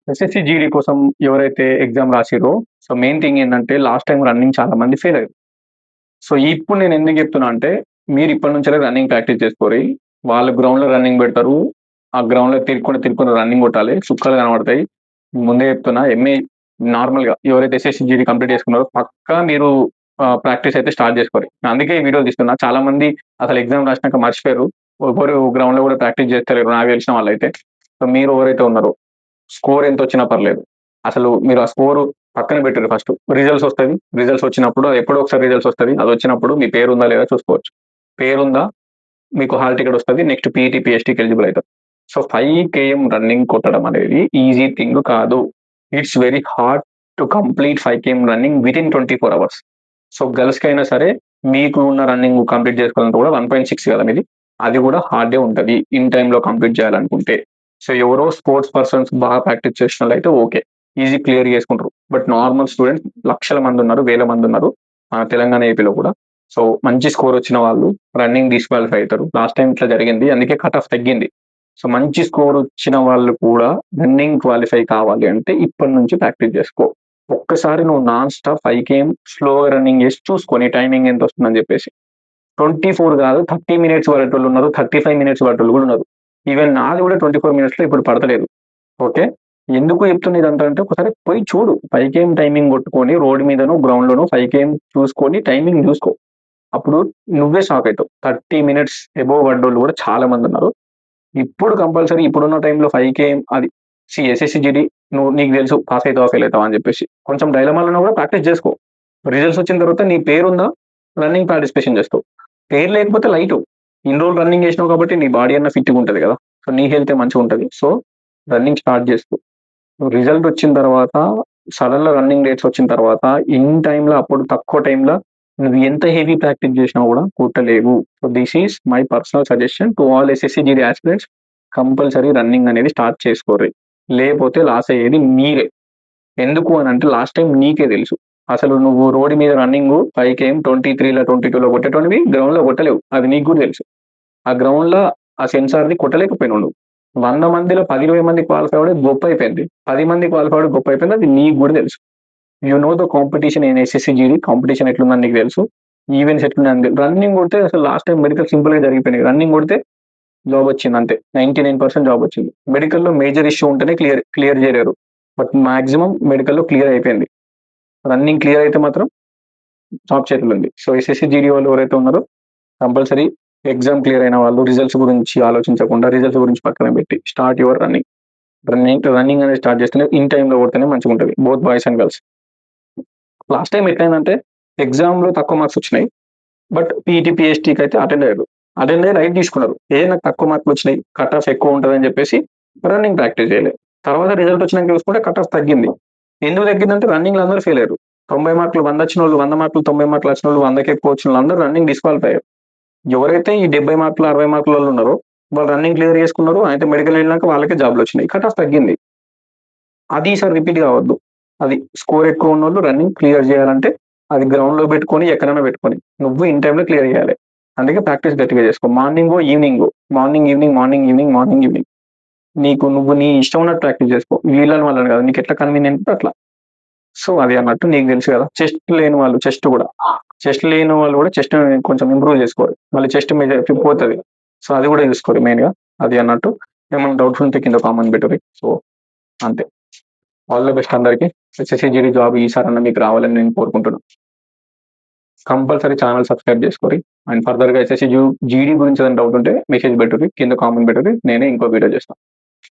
SSC, జీడీ కోసం ఎవరైతే ఎగ్జామ్ రాసిర్రో, సో, మెయిన్ థింగ్ ఏందంటే లాస్ట్ టైమ్ రన్నింగ్ చాలా మంది ఫెయిల్ అయ్యారు. సో, ఇప్పుడు నేను ఎందుకు చెప్తున్నా అంటే, మీరు ఇప్పటి నుంచెల్లి రన్నింగ్ ప్రాక్టీస్ చేసుకోరి. వాళ్ళు గ్రౌండ్‌లో రన్నింగ్ పెడతారు. ఆ గ్రౌండ్‌లో తిరుక్కుంటూ రన్నింగ్ కొట్టాలి. చుక్కలు కనపడతాయి. ముందే చెప్తున్నా ఎంఏ నార్మల్‌గా ఎవరైతే ఎస్ఎస్‌సి, జీడీ కంప్లీట్ చేసుకున్నారో పక్కా మీరు ప్రాక్టీస్ అయితే స్టార్ట్ చేసుకోరి. అందుకే ఈ వీడియోలు తీస్తున్నా. చాలా మంది అసలు ఎగ్జామ్ రాసినాక మర్చిపోయారు. ఎవ్వరు గ్రౌండ్‌లో కూడా ప్రాక్టీస్ చేస్తలేరు నాకు తెలిసిన వాళ్ళైతే. సో, మీరు ఎవరైతే ఉన్నారో స్కోర్ ఎంతొచ్చినా పర్లేదు. అసలు మీరు ఆ స్కోరు పక్కన పెట్టండి ఫస్ట్. రిజల్ట్స్ ఒస్తది. రిజల్ట్స్ వచ్చినప్పుడు అది ఎప్పుడో ఒకసారి రిజల్ట్స్ ఒస్తది. అదొచ్చినప్పుడు మీ పేరుందా లేదా చూసుకోవచ్చు. పేరుందా మీకు హాల్ టికెట్ ఒస్తది. నెక్స్ట్ పీఈటీ, పీఎస్‌టీకి ఎలిజిబుల్ అయితారు. సో, 5 కేఎం రన్నింగ్ కొట్టడం అనేది ఈజీ థింగ్ కాదు. It's very hard to complete 5 KM running within 24 hours. So, గర్ల్స్‌కైనా సరే మీకు ఉన్న రన్నింగ్ కంప్లీట్ చేసుకోవాలంటే కూడా 1.6 కదా మీది. అది కూడా హార్డే ఉంటది. ఇన్ టైమ్‌లో కంప్లీట్ చేయాలనుకుంటే. సో, ఎవరో స్పోర్ట్స్ పర్సన్స్ బాగా ప్రాక్టీస్ చేసినోళ్ళైతే ఓకే. ఈజీ క్లియర్ చేసుకుంటారు. బట్ నార్మల్ స్టూడెంట్స్ లక్షల మంది ఉన్నారు. వేల మంది ఉన్నారు. మన తెలంగాణ, ఏపీలో కూడా. సో, మంచి స్కోర్ వచ్చిన వాళ్ళు రన్నింగ్ డిస్‌క్వాలిఫై అయితారు. లాస్ట్ టైమ్ ఇట్లా జరిగింది. అందుకే కట్ ఆఫ్ తగ్గింది. సో, మంచి స్కోర్ వచ్చిన వాళ్ళు కూడా రన్నింగ్ క్వాలిఫై కావాలి అంటే ఇప్పటి నుంచి ప్రాక్టీస్ చేసుకో. ఒక్కసారి నువ్వు నాన్ స్టాప్ 5 కేఎం స్లోగా రన్నింగ్ చేసి చూసుకో నీ టైమింగ్ ఎంత వస్తుందని చెప్పేసి. 24 కాదు 30 మినిట్స్ పడేటోళ్ళు ఉన్నారు. 35 మినిట్స్ పడేటోళ్ళు కూడా ఉన్నారు. ఈవెన్ నాది కూడా 24 మినిట్స్‌లో ఇప్పుడు పడతలేదు. ఓకే. ఎందుకు చెప్తున్నా ఇదంతా అంటే ఒకసారి పోయి చూడు. 5 కేఎం టైమింగ్ కొట్టుకొని రోడ్ మీదనో, గ్రౌండ్‌లోనో 5 కేఎం చూసుకొని టైమింగ్ చూసుకో. అప్పుడు నువ్వే షాక్ అయితావు. 30 మినిట్స్ అబోవ్ పడ్డోళ్ళు కూడా చాలా మంది ఉన్నారు. ఇప్పుడు కంపల్సరీ ఇప్పుడున్న టైంలో 5 కేఎం అది ఎస్ఎస్‌సి, జీడీ నువ్వు నీకు తెలుసు పాస్ అయితావా, ఫెయిల్ అయితావా అని చెప్పేసి. కొంచెం డైలమాలో కూడా ప్రాక్టీస్ చేసుకో. రిజల్ట్స్ వచ్చిన తర్వాత నీ పేరుందా రన్నింగ్ పార్టిసిపేషన్ చేస్తావు. పేరు లేకపోతే లైటు. ఇన్ని రోజులు రన్నింగ్ చేసినావు కాబట్టి నీ బాడీ అన్న ఫిట్‌గా ఉంటది కదా! సో, నీ హెల్తే మంచిగుంటది. సో, రన్నింగ్ స్టార్ట్ చేసుకో. రిజల్ట్ వచ్చిన తర్వాత సడన్‌గా రన్నింగ్ రేట్స్ వచ్చిన తర్వాత ఇన్ టైమ్‌లో అప్పుడు తక్కువ టైమ్‌లో నువ్వు ఎంత హెవీ ప్రాక్టీస్ చేసినా కూడా కొట్టలేవు. So, this is my personal suggestion to all SSC, GD aspirants. Compulsory running అనేది స్టార్ట్ చేసుకోర్రి. లేపోతే లాస్ అయ్యేది మీరే. ఎందుకు అనంటే లాస్ట్ టైమ్ నీకే తెలుసు. అసలు నువ్వు రోడ్ మీద రన్నింగు 5 కేఎం 23లో, 22లో కొట్టేటోనివి గ్రౌండ్‌లో కొట్టలేవు. అది నీకు కూడా తెలుసు. ఆ గ్రౌండ్‌లో ఆ సెన్సార్‌ని కొట్టలేకపోయినావు నువ్వు. 100 మందిలో 10, 20 మంది క్వాలిఫై అవ్వడం గొప్పయిపోయింది. 10 మంది క్వాలిఫై అవ్వడం గొప్పయిపోయింది. అది నీకు కూడా తెలుసు. You know the competition in SSC, జీడీ కాంపిటీషన్ ఎట్లుందని నీకు తెలుసు. ఈవెంట్స్ ఎట్లున్నాయని తెలుసు. రన్నింగ్ కొడితే అసలు లాస్ట్ టైమ్ మెడికల్ సింపుల్‌గా జరిగిపోయినాయి. రన్నింగ్ కొడితే జాబ్ వచ్చింది అంతే. 99% జాబ్ వచ్చింది. మెడికల్‌లో మేజర్ ఇష్యూ ఉంటేనే క్లియర్ చేయలేరు. బట్ మాక్సిమం మెడికల్‌లో క్లియర్ అయిపోయింది. రన్నింగ్ క్లియర్ అయితే మాత్రం జాబ్ చేతిలో ఉంది. సో, ఎస్ఎస్‌సి, జీడీ వాళ్ళు ఎవరైతే ఉన్నారో కంపల్సరీ ఎగ్జామ్ క్లియర్ అయిన వాళ్ళు రిజల్ట్స్ గురించి ఆలోచించకుండా రిజల్ట్స్ గురించి పక్కన పెట్టి స్టార్ట్ యువర్ రన్నింగ్. రన్నింగ్ అనేది స్టార్ట్ చేస్తేనే ఇన్ టైమ్‌లో కొడితేనే మంచిగుంటది. Both boys and girls. Last time ఎట్లయిందంటే ఎగ్జామ్‌లో తక్కువ మార్క్స్ వచ్చినాయి. బట్ పీఈటీ, పీఎస్‌టీకి అయితే అటెండ్ అయ్యారు. అటెండ్ అయ్యి లైట్ తీసుకున్నారు. నాకు తక్కువ మార్కులు వచ్చినాయి. కట్ ఆఫ్ ఎక్కువ ఉంటదని చెప్పేసి రన్నింగ్ ప్రాక్టీస్ చేయలే. తర్వాత రిజల్ట్ వచ్చినాక చూసుకుంటే కట్ ఆఫ్ తగ్గింది. ఎందుకు తగ్గిందంటే రన్నింగ్‌లో అందరూ ఫెయిల్ అయ్యారు. 90 మార్కులు 100 వచ్చినోళ్ళు, 100 మార్కులు 90 మార్కులు వచ్చినోళ్ళు, 100కి ఎక్కువ వచ్చినోళ్ళు అందరూ రన్నింగ్ డిస్‌క్వాలిఫై అయ్యారు. ఎవరైతే ఈ 70 మార్కులు, 60 మార్కులలో ఉన్నారో వాళ్ళు రన్నింగ్ క్లియర్ చేసుకున్నారు. అయితే మెడికల్ వెళ్ళినాక వాళ్ళకే జాబ్‌లు వచ్చినాయి. కట్ ఆఫ్ తగ్గింది. అది ఈసారి రిపీట్ కావద్దు. అది స్కోర్ ఎక్కువ ఉన్నోళ్ళు రన్నింగ్ క్లియర్ చేయాలంటే అది గ్రౌండ్‌లో పెట్టుకొని ఎక్కడైనా పెట్టుకొని నువ్వు ఇన్ టైమ్‌లో క్లియర్ చేయాలి. అందుకే ప్రాక్టీస్ గట్టిగా చేసుకో. మార్నింగో, ఈవినింగో, morning, evening, morning, evening, morning, evening. నువ్వు నీ ఇష్టం ఉన్నట్టు ప్రాక్టీస్ చేసుకో. వీళ్ళని వాళ్ళని కాదు. నీకు ఎట్లా కన్వీనియంట్ ఉంటే అట్లా. సో, అది అన్నట్టు నీకు తెలుసు కదా! చెస్ట్ లేని వాళ్ళు చెస్ట్ లేని వాళ్ళు కూడా చెస్ట్ కొంచెం ఇంప్రూవ్ చేసుకోవాలి. మళ్ళీ చెస్ట్ మీద పోతది. సో, అది కూడా చూసుకోవాలి మెయిన్‌గా. అది అన్నట్టు. ఏమైనా డౌట్స్ ఉంటే కింద కామెంట్ పెట్టుర్రి. సో, అంతే. ఆల్ ది బెస్ట్ అందరికి. ఎస్ఎస్‌సి, జీడీ జాబ్ ఈసారన్నా మీకు రావాలని నేను కోరుకుంటున్నా. కంపల్సరీ ఛానల్ సబ్స్క్రైబ్ చేసుకోర్రి. అండ్ ఫర్దర్‌గా ఎస్ఎస్‌సి, జీడీ గురించి ఏదైనా డౌట్ ఉంటే మెసేజ్ పెట్టుర్రి. కింద కామెంట్ పెట్టుర్రి. నేనే ఇంకో వీడియో చేస్తా.